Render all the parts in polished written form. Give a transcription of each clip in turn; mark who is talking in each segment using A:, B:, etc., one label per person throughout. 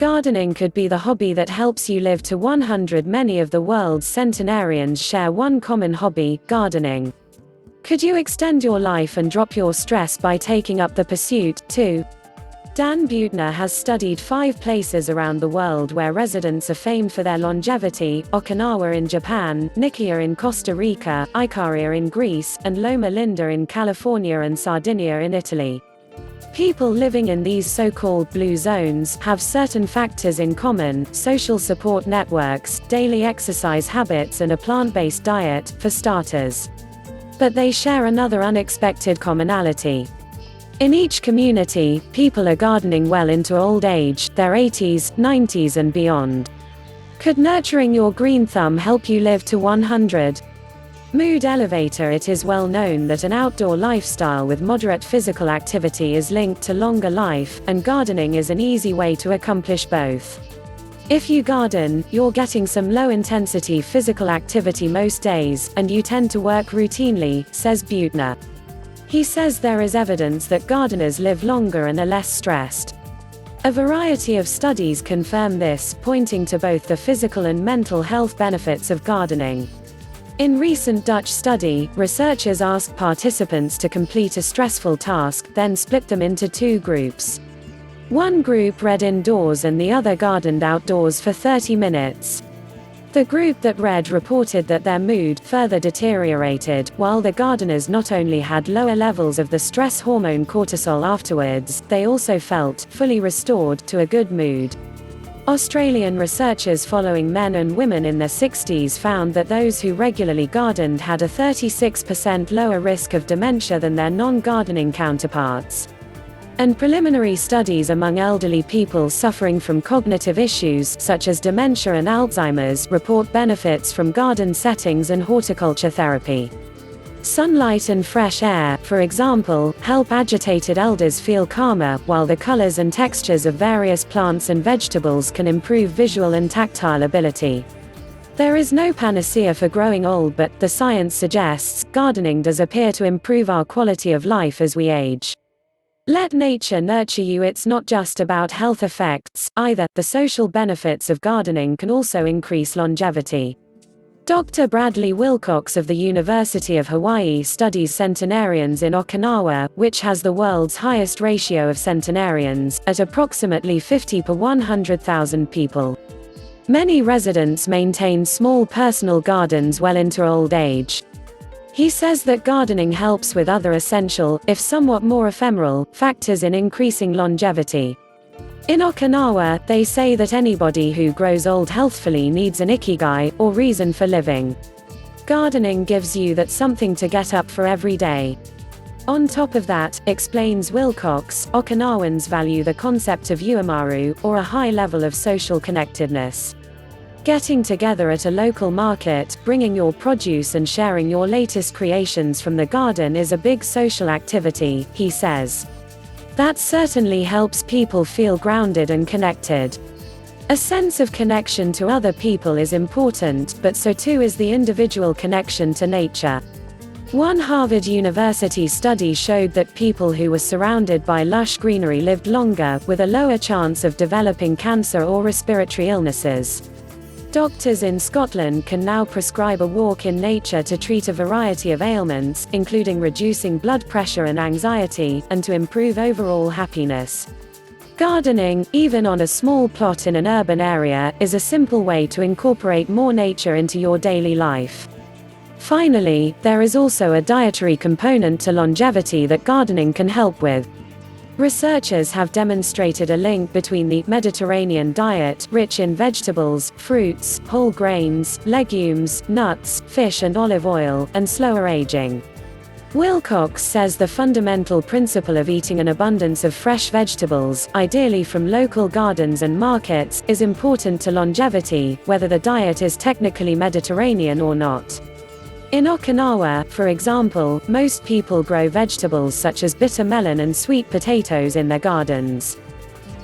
A: Gardening could be the hobby that helps you live to 100. Many of the world's centenarians share one common hobby: gardening. Could you extend your life and drop your stress by taking up the pursuit, too? Dan Buettner has studied 5 places around the world where residents are famed for their longevity: Okinawa in Japan, Nicoya in Costa Rica, Icaria in Greece, and Loma Linda in California and Sardinia in Italy. People living in these so-called blue zones have certain factors in common: social support networks, daily exercise habits, and a plant-based diet, for starters. But they share another unexpected commonality. In each community, people are gardening well into old age, their 80s, 90s and beyond. Could nurturing your green thumb help you live to 100? Mood elevator. It is well known that an outdoor lifestyle with moderate physical activity is linked to longer life, and gardening is an easy way to accomplish both. If you garden, you're getting some low-intensity physical activity most days, and you tend to work routinely, says Buettner. He says there is evidence that gardeners live longer and are less stressed. A variety of studies confirm this, pointing to both the physical and mental health benefits of gardening. In recent Dutch study, researchers asked participants to complete a stressful task, then split them into 2 groups. One group read indoors and the other gardened outdoors for 30 minutes. The group that read reported that their mood further deteriorated, while the gardeners not only had lower levels of the stress hormone cortisol afterwards, they also felt fully restored to a good mood. Australian researchers following men and women in their 60s found that those who regularly gardened had a 36% lower risk of dementia than their non-gardening counterparts. And preliminary studies among elderly people suffering from cognitive issues such as dementia and Alzheimer's report benefits from garden settings and horticulture therapy. Sunlight and fresh air, for example, help agitated elders feel calmer, while the colors and textures of various plants and vegetables can improve visual and tactile ability. There is no panacea for growing old, but, the science suggests, gardening does appear to improve our quality of life as we age. Let nature nurture you. It's not just about health effects, either. The social benefits of gardening can also increase longevity. Dr. Bradley Wilcox of the University of Hawaii studies centenarians in Okinawa, which has the world's highest ratio of centenarians, at approximately 50 per 100,000 people. Many residents maintain small personal gardens well into old age. He says that gardening helps with other essential, if somewhat more ephemeral, factors in increasing longevity. In Okinawa, they say that anybody who grows old healthfully needs an ikigai, or reason for living. Gardening gives you that something to get up for every day. On top of that, explains Wilcox, Okinawans value the concept of uemaru, or a high level of social connectedness. Getting together at a local market, bringing your produce and sharing your latest creations from the garden is a big social activity, he says. That certainly helps people feel grounded and connected. A sense of connection to other people is important, but so too is the individual connection to nature. One Harvard University study showed that people who were surrounded by lush greenery lived longer, with a lower chance of developing cancer or respiratory illnesses. Doctors in Scotland can now prescribe a walk in nature to treat a variety of ailments, including reducing blood pressure and anxiety, and to improve overall happiness. Gardening, even on a small plot in an urban area, is a simple way to incorporate more nature into your daily life. Finally, there is also a dietary component to longevity that gardening can help with. Researchers have demonstrated a link between the Mediterranean diet, rich in vegetables, fruits, whole grains, legumes, nuts, fish and olive oil, and slower aging. Wilcox says the fundamental principle of eating an abundance of fresh vegetables, ideally from local gardens and markets, is important to longevity, whether the diet is technically Mediterranean or not. In Okinawa, for example, most people grow vegetables such as bitter melon and sweet potatoes in their gardens.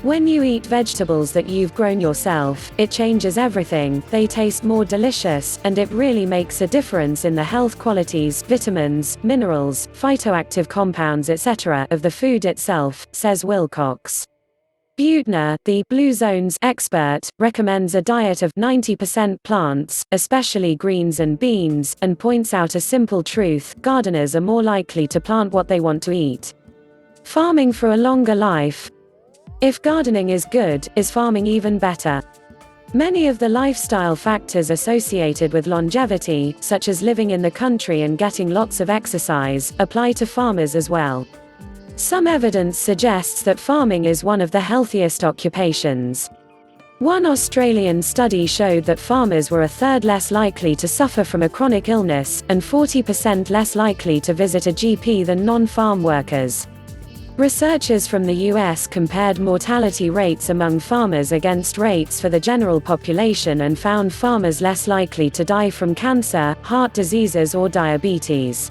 A: When you eat vegetables that you've grown yourself, it changes everything. They taste more delicious, and it really makes a difference in the health qualities, vitamins, minerals, phytoactive compounds etc. of the food itself, says Wilcox. Buettner, the Blue Zones expert, recommends a diet of 90% plants, especially greens and beans, and points out a simple truth: gardeners are more likely to plant what they want to eat. Farming for a longer life. If gardening is good, is farming even better? Many of the lifestyle factors associated with longevity, such as living in the country and getting lots of exercise, apply to farmers as well. Some evidence suggests that farming is one of the healthiest occupations. One Australian study showed that farmers were a third less likely to suffer from a chronic illness, and 40% less likely to visit a GP than non-farm workers. Researchers from the US compared mortality rates among farmers against rates for the general population and found farmers less likely to die from cancer, heart diseases or diabetes.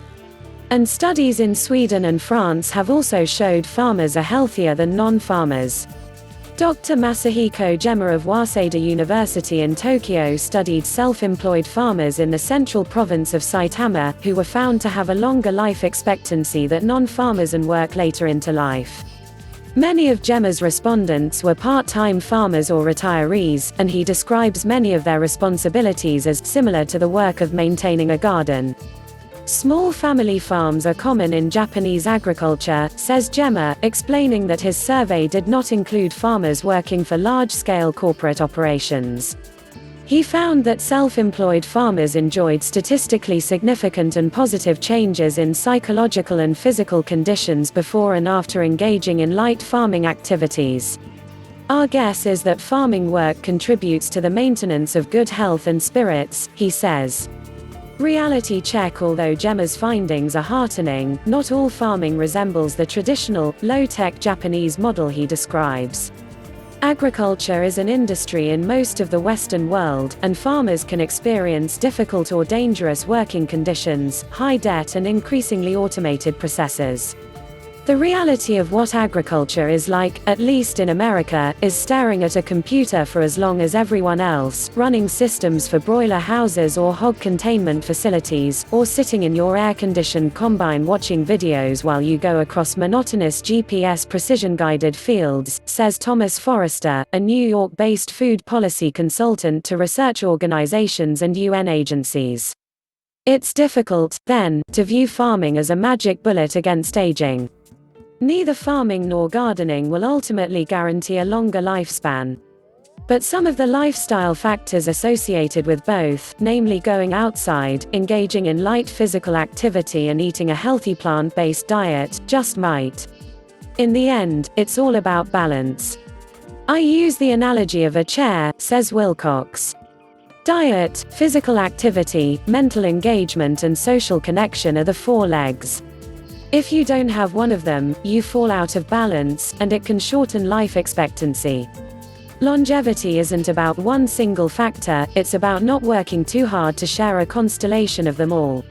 A: And studies in Sweden and France have also showed farmers are healthier than non-farmers. Dr. Masahiko Gemma of Waseda University in Tokyo studied self-employed farmers in the central province of Saitama, who were found to have a longer life expectancy than non-farmers and work later into life. Many of Gemma's respondents were part-time farmers or retirees, and he describes many of their responsibilities as similar to the work of maintaining a garden. Small family farms are common in Japanese agriculture, says Gemma, explaining that his survey did not include farmers working for large-scale corporate operations. He found that self-employed farmers enjoyed statistically significant and positive changes in psychological and physical conditions before and after engaging in light farming activities. Our guess is that farming work contributes to the maintenance of good health and spirits, he says. Reality check. Although Gemma's findings are heartening, not all farming resembles the traditional, low-tech Japanese model he describes. Agriculture is an industry in most of the Western world, and farmers can experience difficult or dangerous working conditions, high debt and increasingly automated processes. The reality of what agriculture is like, at least in America, is staring at a computer for as long as everyone else, running systems for broiler houses or hog containment facilities, or sitting in your air-conditioned combine watching videos while you go across monotonous GPS precision-guided fields, says Thomas Forrester, a New York-based food policy consultant to research organizations and UN agencies. It's difficult, then, to view farming as a magic bullet against aging. Neither farming nor gardening will ultimately guarantee a longer lifespan. But some of the lifestyle factors associated with both, namely going outside, engaging in light physical activity and eating a healthy plant-based diet, just might. In the end, it's all about balance. I use the analogy of a chair, says Wilcox. Diet, physical activity, mental engagement and social connection are the four legs. If you don't have one of them, you fall out of balance, and it can shorten life expectancy. Longevity isn't about one single factor, it's about not working too hard to share a constellation of them all.